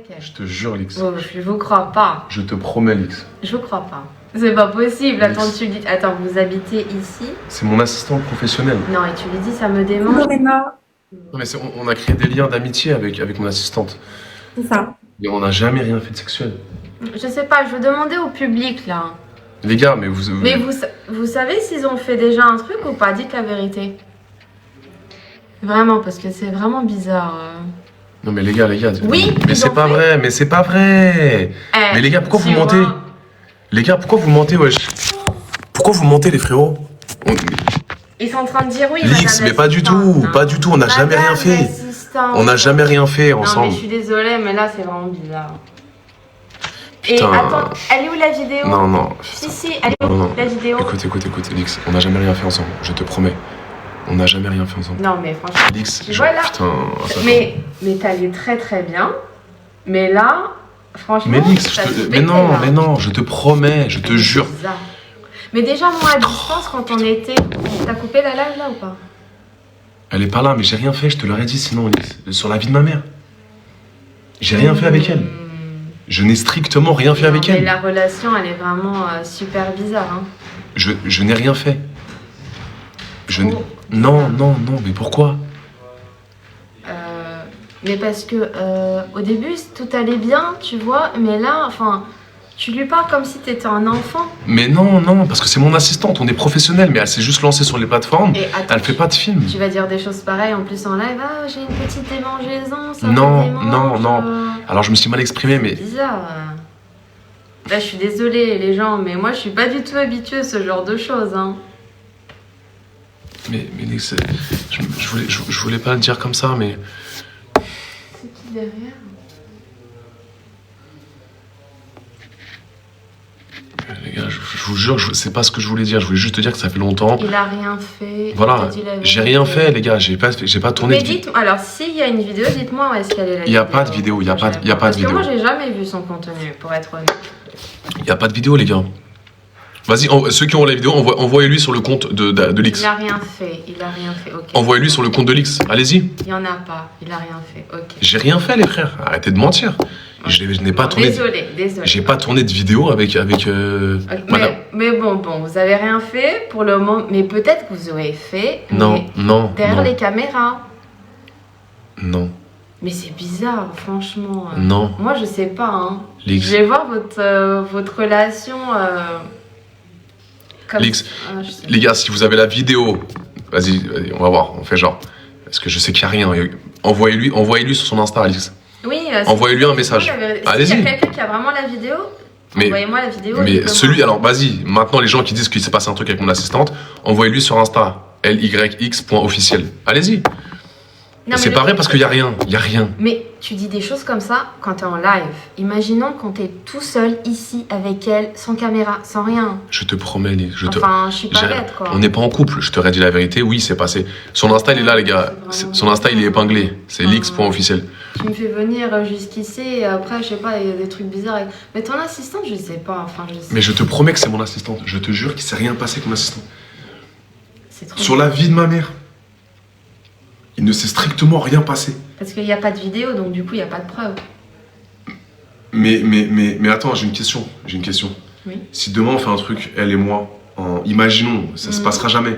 elle? Je te jure, Lix. Oh, je vous crois pas. Je te promets, Lix. Je vous crois pas. C'est pas possible. Lix. Attends, tu dis... Attends, vous habitez ici? C'est mon assistante professionnelle. Non, et tu lui dis, ça me démange. Lorena, Non, mais on a créé des liens d'amitié avec mon assistante. c'est ça. Et on n'a jamais rien fait de sexuel. Je sais pas, je veux demander au public, là. Les gars, mais vous... Mais vous savez s'ils ont fait déjà un truc ou pas? Dites la vérité. Vraiment, parce que c'est vraiment bizarre. Non, mais les gars... Oui, mais ils c'est ont pas fait. vrai, mais c'est pas vrai. Eh, Mais les gars, pourquoi vous tu mentez? vois, Les gars, pourquoi vous mentez, wesh? Pourquoi vous mentez, les frérots? Ils sont en train de dire oui, Lix, madame mais pas du l'assistante, tout, hein. pas du tout, on n'a jamais Madame rien fait. l'assistante. On n'a jamais rien fait Non, mais ensemble. je suis désolée, mais là, c'est vraiment bizarre. Et Putain. attends, elle est où la vidéo? Non. Si, elle est où Non. la vidéo? Écoute, Lix, on n'a jamais rien fait ensemble, je te promets. On n'a jamais rien fait ensemble. Non, mais franchement. Lix, Tu vois, là putain... ça- Mais t'allais très très bien. Mais là, franchement. Mais Lix, t'as tout mais pété, non, là. mais non, je te promets, je te Mais jure. c'est bizarre. Mais déjà, moi, à distance, quand on était. T'as coupé la live là ou pas? Elle est pas là, mais j'ai rien fait, je te l'aurais dit sinon, Lix. Sur la vie de ma mère. J'ai rien fait avec elle. Je n'ai strictement rien fait avec Mais elle. la relation, elle est vraiment super bizarre. Hein. Je n'ai rien fait. Oh. Non, mais pourquoi? Mais parce que au début, tout allait bien, tu vois. Mais là, enfin, tu lui parles comme si t'étais un enfant. Mais non, parce que c'est mon assistante, on est professionnel, mais elle s'est juste lancée sur les plateformes. Et attends, Elle fait pas de film. tu vas dire des choses pareilles en plus en live. Ah, j'ai une petite démangeaison, ça Non, me démange. non. Alors je me suis mal exprimé, mais... C'est bizarre. Là, je suis désolée, les gens, mais moi, je suis pas du tout habituée à ce genre de choses. Hein. Mais Lix, je voulais pas le dire comme ça, mais... C'est qui derrière? Les gars, je vous jure, c'est pas ce que je voulais dire. Je voulais juste te dire que ça fait longtemps. Il a rien fait. Voilà, il t'a dit la j'ai vérité. rien fait, les gars. J'ai pas tourné Mais de vidéo. dites, alors s'il y a une vidéo, dites-moi où est-ce qu'elle est la Il y a pas de vidéo, il y a pas de vidéo. Parce que moi, j'ai jamais vu son contenu, pour être honnête. Il y a pas de vidéo, les gars. Vas-y, ceux qui ont la vidéo, envoyez-lui sur le compte de Lix. Il a rien fait, ok. Envoyez-lui sur le compte de Lix. Allez-y. Il y en a pas, il a rien fait, ok. J'ai rien fait, les frères. Arrêtez de mentir. Je n'ai pas Bon, tourné. Désolé. J'ai pas tourné de vidéo avec Ok, madame. mais bon, vous avez rien fait pour le moment, mais peut-être que vous aurez fait. Non, mais non, derrière non, les caméras. non, Mais c'est bizarre, franchement. non. Moi, je sais pas, hein. Lix. Je vais voir votre relation. Comme... Lix, Ah, je sais. les gars, si vous avez la vidéo, vas-y, on va voir, on fait genre. Parce que je sais qu'il n'y a rien. Envoyez-lui sur son Insta, Lix. Oui, Envoyez-lui un message. Allez-y. S'il y Allez-y. a quelqu'un qui a vraiment la vidéo, Mais, envoyez-moi la vidéo. mais dites-le-moi. celui, alors vas-y, maintenant les gens qui disent qu'il s'est passé un truc avec mon assistante, envoyez-lui sur Insta, lyx.officiel. Allez-y. Non, C'est mais pas vrai parce qu'il y a rien, Mais tu dis des choses comme ça quand t'es en live. Imaginons quand t'es tout seul ici avec elle, sans caméra, sans rien. Je te promets, Lix, Enfin, je suis pas j'ai- bête, quoi. On n'est pas en couple, je t'aurais dit la vérité, oui, c'est passé. Son Insta, il est là, les gars. Son Insta, il est épinglé. C'est lyx.officiel. tu me fais venir jusqu'ici et après, je sais pas, il y a des trucs bizarres. Mais ton assistante, je sais pas. Enfin, je sais. Mais je te promets que c'est mon assistante. Je te jure qu'il s'est rien passé avec mon assistante. C'est trop. Sur la vie de ma mère, il ne s'est strictement rien passé. Parce qu'il n'y a pas de vidéo, donc du coup, il n'y a pas de preuve. Mais attends, j'ai une question. Oui. Si demain on fait un truc, elle et moi, imaginons, ça se passera jamais.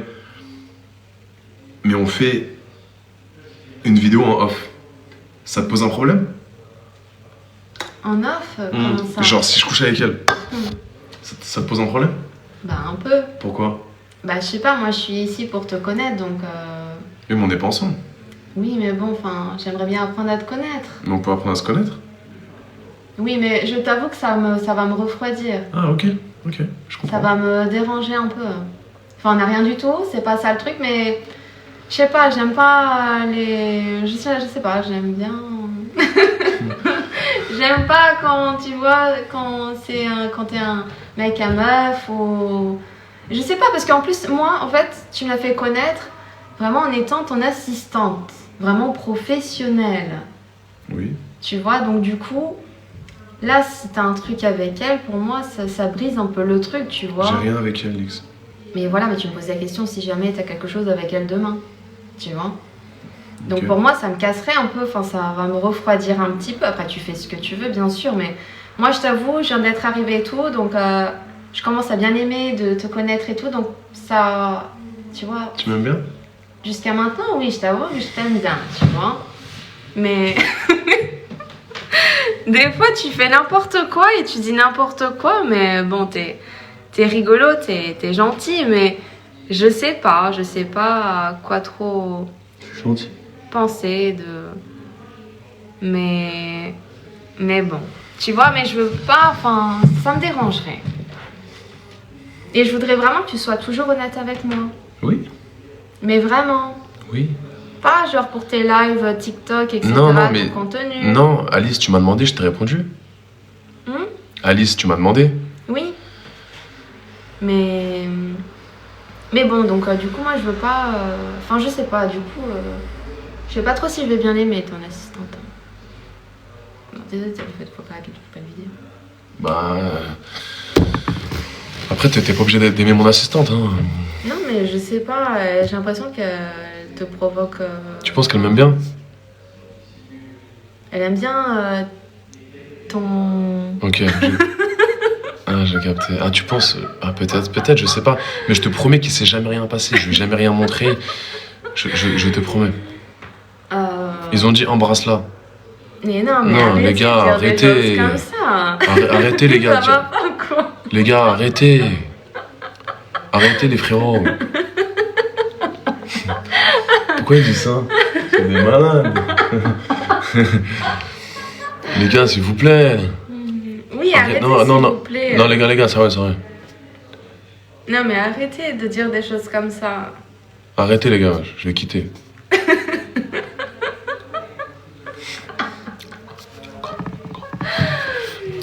Mais on fait une vidéo en off. Ça te pose un problème? En off, comment ça? Genre si je couche avec elle, ça te pose un problème? Bah, un peu. Pourquoi? Bah, je sais pas, moi, je suis ici pour te connaître, donc. Mais on n'est pas ensemble. Oui, mais bon, enfin, j'aimerais bien apprendre à te connaître. Mais on peut apprendre à se connaître? Oui, mais je t'avoue que ça va me refroidir. Ah ok, je comprends. Ça va me déranger un peu. Enfin, on n'a rien du tout, c'est pas ça le truc, mais je sais pas, j'aime pas les. Je sais pas, j'aime bien. J'aime pas quand tu vois, quand t'es un mec à meuf ou. Je sais pas, parce qu'en plus, moi, en fait, tu me l'as fait connaître vraiment en étant ton assistante, vraiment professionnelle. Oui. Tu vois, donc du coup. Là, si t'as un truc avec elle, pour moi, ça brise un peu le truc, tu vois. J'ai rien avec elle, Lix. Mais voilà, mais tu me poses la question si jamais t'as quelque chose avec elle demain, tu vois. Donc Ok. pour moi, ça me casserait un peu, enfin, ça va me refroidir un petit peu. Après, tu fais ce que tu veux, bien sûr, mais moi, je t'avoue, je viens d'être arrivée et tout, donc je commence à bien aimer de te connaître et tout, donc ça, tu vois. Tu m'aimes bien? Jusqu'à maintenant, oui, je t'avoue que je t'aime bien, tu vois. Mais. Des fois, tu fais n'importe quoi et tu dis n'importe quoi, mais bon, t'es rigolo, t'es gentil, mais je sais pas à quoi trop Je suis gentil. penser mais bon, tu vois, mais je veux pas, enfin, ça me dérangerait. Et je voudrais vraiment que tu sois toujours honnête avec moi, Oui. mais vraiment. Oui. Pas genre pour tes lives TikTok, etc., Non, ton mais contenu. non, Alice, tu m'as demandé, je t'ai répondu. Hum? Alice, tu m'as demandé. Oui. Mais bon, donc du coup, moi, je veux pas. Enfin, je sais pas, du coup. Je sais pas trop si je vais bien l'aimer, ton assistante. Non, désolé, faut pas le vidéo. Bah. Après, t'es pas obligé d'aimer mon assistante, hein. Non, mais je sais pas, j'ai l'impression qu'elle te provoque. Tu penses qu'elle m'aime bien? Elle aime bien ton. Ok. Ah, j'ai capté. Ah, tu penses? Ah, peut-être, je sais pas. Mais je te promets qu'il s'est jamais rien passé. Je lui ai jamais rien montré. Je te promets. Ils ont dit embrasse-la. Mais non, mais Non, arrêtez les gars, de dire arrêtez. des choses comme ça. Arrêtez, les gars. Ça va pas, quoi. Les gars, arrêtez. Arrêtez, les frérots. Pourquoi il dit ça? C'est des malades. Les gars, s'il vous plaît. Oui, arrêtez, non, s'il non, vous non. plaît. Non, les gars, c'est vrai. Non, mais arrêtez de dire des choses comme ça. Arrêtez, les gars, je vais quitter.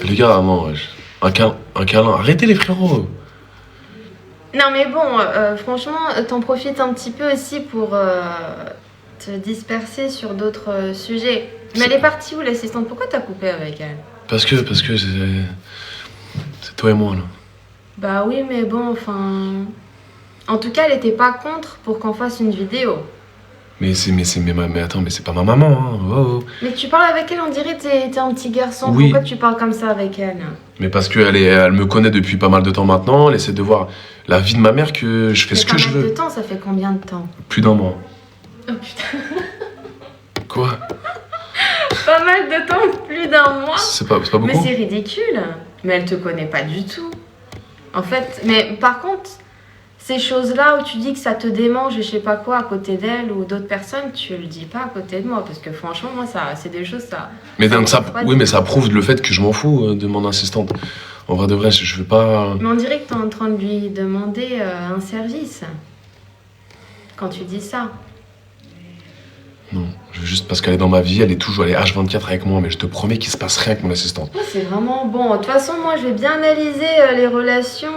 Les gars, non, wesh. Un câlin. Arrêtez, les frérots. Non, mais bon, franchement, t'en profites un petit peu aussi pour te disperser sur d'autres sujets. Mais elle est partie où, l'assistante? Pourquoi t'as coupé avec elle? Parce que c'est toi et moi, là. Bah oui, mais bon, enfin... En tout cas, elle était pas contre pour qu'on fasse une vidéo. Mais attends, mais c'est pas ma maman, hein. Oh, oh. Mais tu parles avec elle, on dirait que t'es un petit garçon. Oui. Pourquoi tu parles comme ça avec elle? Mais parce elle me connaît depuis pas mal de temps maintenant, elle essaie de voir la vie de ma mère que je fais ce que je Mais pas mal veux. de temps, ça fait combien de temps? Plus d'un mois. Oh putain. Quoi? Pas mal de temps, plus d'un mois. C'est pas beaucoup? Mais c'est ridicule. Mais elle te connaît pas du tout. En fait, mais par contre, ces choses-là où tu dis que ça te démange et je sais pas quoi à côté d'elle ou d'autres personnes, tu le dis pas à côté de moi. Parce que franchement, moi, c'est des choses, ça... Mais donc me refroidit. oui, mais ça prouve le fait que je m'en fous de mon assistante. En vrai de vrai, je veux pas... Mais on dirait que t'es en train de lui demander un service. Quand tu dis ça. Non, juste parce qu'elle est dans ma vie, elle est H24 avec moi, mais je te promets qu'il se passe rien avec mon assistante. Ouais, c'est vraiment bon. De toute façon, moi, je vais bien analyser les relations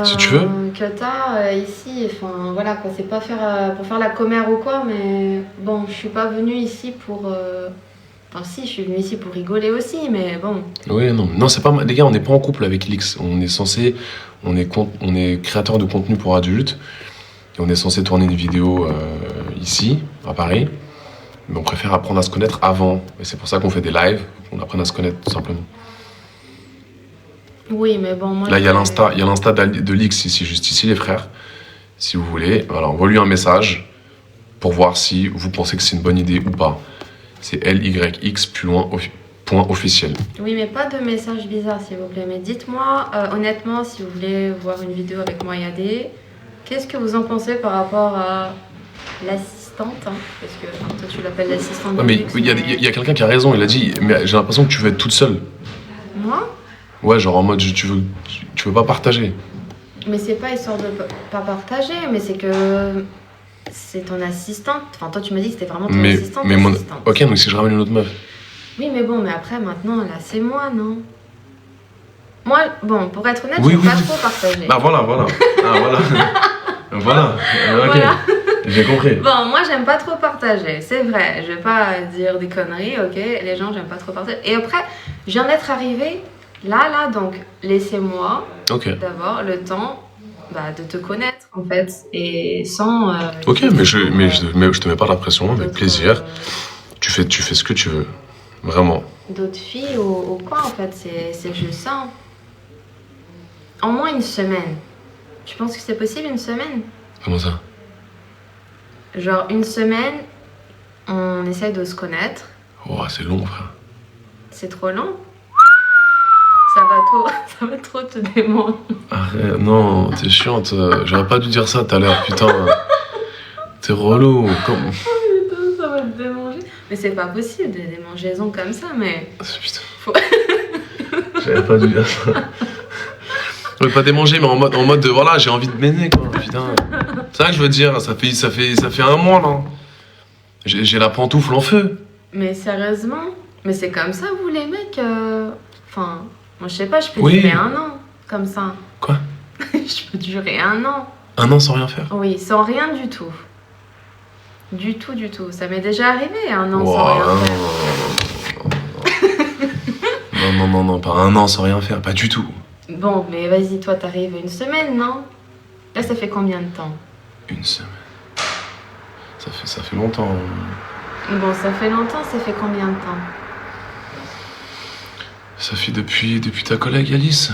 Si tu veux. que t'as ici. Enfin, voilà, quoi. C'est pas pour faire la commère ou quoi, mais bon, je suis pas venue ici pour Enfin, si, je suis venue ici pour rigoler aussi, mais bon. Oui, non. Non, c'est pas... Les gars, on n'est pas en couple avec Lix. On est censé... On est créateur de contenu pour adultes. Et on est censé tourner une vidéo ici, à Paris. Mais on préfère apprendre à se connaître avant. Et c'est pour ça qu'on fait des lives. On apprenne à se connaître, tout simplement. Oui, mais bon, moi... Là, il y a l'Insta de Lix ici, juste ici, les frères. Si vous voulez, voilà, envoie-lui un message pour voir si vous pensez que c'est une bonne idée ou pas. C'est LYX, plus loin, point officiel. Oui, mais pas de messages bizarres, s'il vous plaît. Mais dites-moi, honnêtement, si vous voulez voir une vidéo avec moi et Adé, qu'est-ce que vous en pensez par rapport à l'assistante, hein, parce que enfin, toi, tu l'appelles l'assistante de Ouais, mais luxe, il y a quelqu'un qui a raison, il a dit, mais j'ai l'impression que tu veux être toute seule. Moi? Ouais, genre en mode, tu veux pas partager. Mais c'est pas histoire de pas partager, mais c'est que c'est ton assistante. Enfin, toi, tu m'as dit que c'était vraiment ton assistante. Ok, donc si je ramène une autre meuf. Oui, mais bon, mais après, maintenant, là, c'est moi, non? Moi, bon, pour être honnête, Oui, j'aime oui, pas oui. trop partager. Ah, voilà. Ah, voilà. Voilà. Ok. Voilà. J'ai compris. Bon, moi, j'aime pas trop partager, c'est vrai. Je vais pas dire des conneries, ok? Les gens, j'aime pas trop partager. Et après, je viens d'être arrivée là, donc laissez-moi Ok. d'abord le temps de te connaître, en fait. Et sans... Ok, mais je te mets pas la pression, avec plaisir. Tu fais ce que tu veux. Vraiment. D'autres filles ou quoi, en fait, c'est juste ça. En moins une semaine. Tu penses que c'est possible, une semaine? Comment ça? Genre, une semaine, on essaye de se connaître. Oh, c'est long, frère. C'est trop long. Ça va trop te démanger. Arrête, non, t'es chiante. J'aurais pas dû dire ça tout à l'heure, putain. T'es relou. Comme... Putain, ça va te démanger. Mais c'est pas possible, des démangeaisons comme ça, mais... Putain. Faut... J'avais pas dû dire ça. Je veux pas démanger, mais en mode de voilà, j'ai envie de m'aimer, quoi. Putain. C'est ça que je veux dire, ça fait un mois, là. J'ai la pantoufle en feu. Mais sérieusement? Mais c'est comme ça, vous, les mecs Enfin, moi, je sais pas, je peux Oui. durer un an, comme ça. Quoi? Je peux durer un an. Un an sans rien faire? Oui, sans rien du tout. Du tout. Ça m'est déjà arrivé, un an sans Wow, rien faire. non, pas un an sans rien faire, pas du tout. Bon, mais vas-y, toi, t'arrives une semaine, non? Là, ça fait combien de temps? Une semaine. Ça fait longtemps. Bon, ça fait longtemps, ça fait combien de temps? Ça fait depuis ta collègue Alice.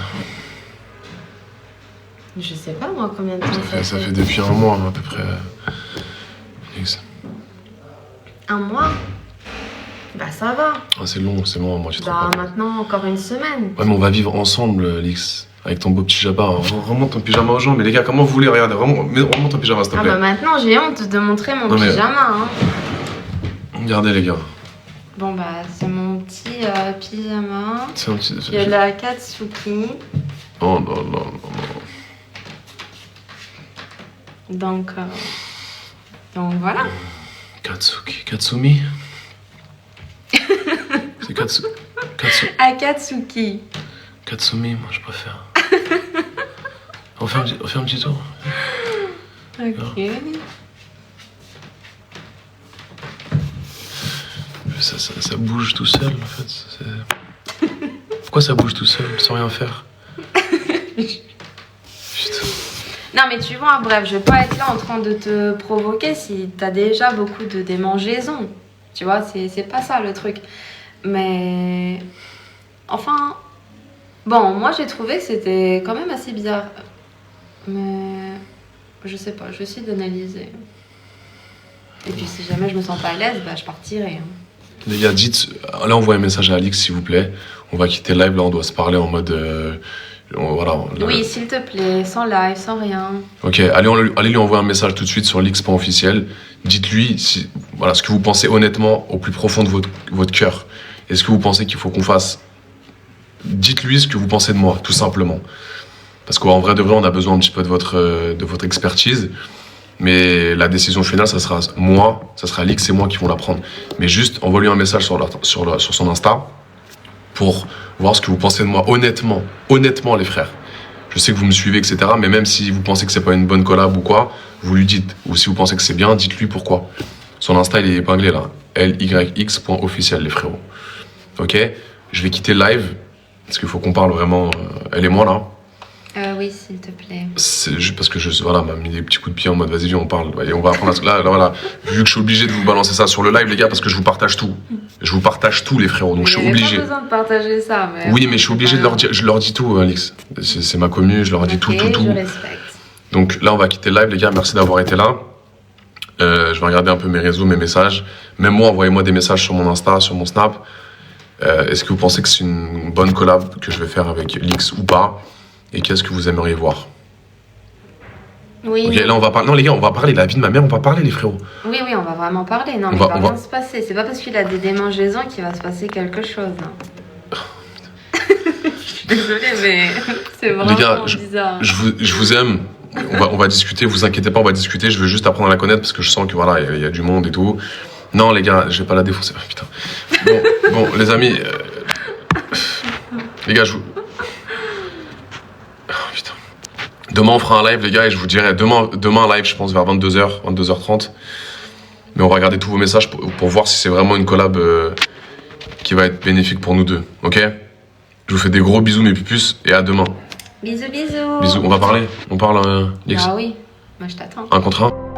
Je sais pas, moi, combien de temps Ça fait depuis un mois, à peu près. Un mois? Bah, ça va. Ah, c'est long, moi, tu te rends Bah, pas compte. maintenant, encore une semaine. Ouais, mais on va vivre ensemble, Lix. Avec ton beau petit pyjama. Remonte ton pyjama aux gens. Mais les gars, comment vous voulez? Regardez, remonte ton pyjama, s'il te Ah, plaît. bah, maintenant, j'ai honte de montrer mon Non, mais- pyjama, hein. Regardez, les gars. Bon, bah, c'est mon petit pyjama. C'est un petit... Il y a la Katsuki. Oh non. Donc voilà. Katsumi. C'est Akatsuki. Katsumi, moi, je préfère. On fait un petit tour. Ok. Ça bouge tout seul, en fait. Pourquoi ça bouge tout seul, sans rien faire? Putain. Non, mais tu vois, bref, je vais pas être là en train de te provoquer si t'as déjà beaucoup de démangeaisons. Tu vois, c'est pas ça le truc. Mais. Enfin. Bon, moi j'ai trouvé que c'était quand même assez bizarre. Mais. Je sais pas, je vais essayer d'analyser. Et puis si jamais je me sens pas à l'aise, bah je partirai. Hein. Les gars, dites, là envoyez un message à Alix s'il vous plaît. On va quitter le live, là on doit se parler en mode... voilà. Oui, s'il te plaît, sans live, sans rien. Ok, allez lui envoyer un message tout de suite sur lix.officiel. Dites-lui voilà, ce que vous pensez honnêtement au plus profond de votre cœur. Est-ce que vous pensez qu'il faut qu'on fasse... Dites-lui ce que vous pensez de moi, tout simplement. Parce qu'en vrai de vrai, on a besoin un petit peu de votre expertise. Mais la décision finale, ça sera Lix et moi qui vont la prendre. Mais juste, envoie-lui un message sur son Insta pour voir ce que vous pensez de moi, honnêtement, les frères. Je sais que vous me suivez, etc. Mais même si vous pensez que c'est pas une bonne collab ou quoi, vous lui dites. Ou si vous pensez que c'est bien, dites-lui pourquoi. Son Insta, il est épinglé là. lyx.officiel, les frérots. Ok? Je vais quitter le live, parce qu'il faut qu'on parle vraiment, elle et moi, là. Oui, s'il te plaît. Parce que voilà, m'a mis des petits coups de pied en mode vas-y, viens, on parle. Et on va apprendre là, voilà. Vu que je suis obligé de vous balancer ça sur le live, les gars, parce que je vous partage tout. Je vous partage tout, les frérots, donc je suis obligé. Pas besoin de partager ça, mais. Oui, mais je suis obligé de leur dire, je leur dis tout, Alix. C'est ma commu, je leur dis tout. Je respecte. Donc là, on va quitter le live, les gars. Merci d'avoir été là. Je vais regarder un peu mes réseaux, mes messages. Même moi, envoyez-moi des messages sur mon Insta, sur mon Snap. Est-ce que vous pensez que c'est une bonne collab que je vais faire avec Lix ou pas? Et qu'est-ce que vous aimeriez voir? Oui. Ok, là, on va parler. Non, les gars, on va parler de la vie de ma mère, on va parler, les frérots. Oui, on va vraiment parler. Non, mais il va rien se passer. C'est pas parce qu'il a des démangeaisons qu'il va se passer quelque chose. Hein. Je suis désolée, mais c'est vraiment les gars, bizarre. Je vous aime. On va discuter, vous inquiétez pas, on va discuter. Je veux juste apprendre à la connaître parce que je sens que voilà, il y a du monde et tout. Non, les gars, je vais pas la défoncer. Oh, putain. Bon, les amis. Les gars, putain. Demain, on fera un live, les gars, et je vous dirai. Demain un live, je pense, vers 22h, 22h30. Mais on va regarder tous vos messages pour voir si c'est vraiment une collab qui va être bénéfique pour nous deux. Ok? Je vous fais des gros bisous, mes pupus, et à demain. Bisous. Bisous. On va parler? On parle, Lix? Ah oui, moi je t'attends. Un contre un?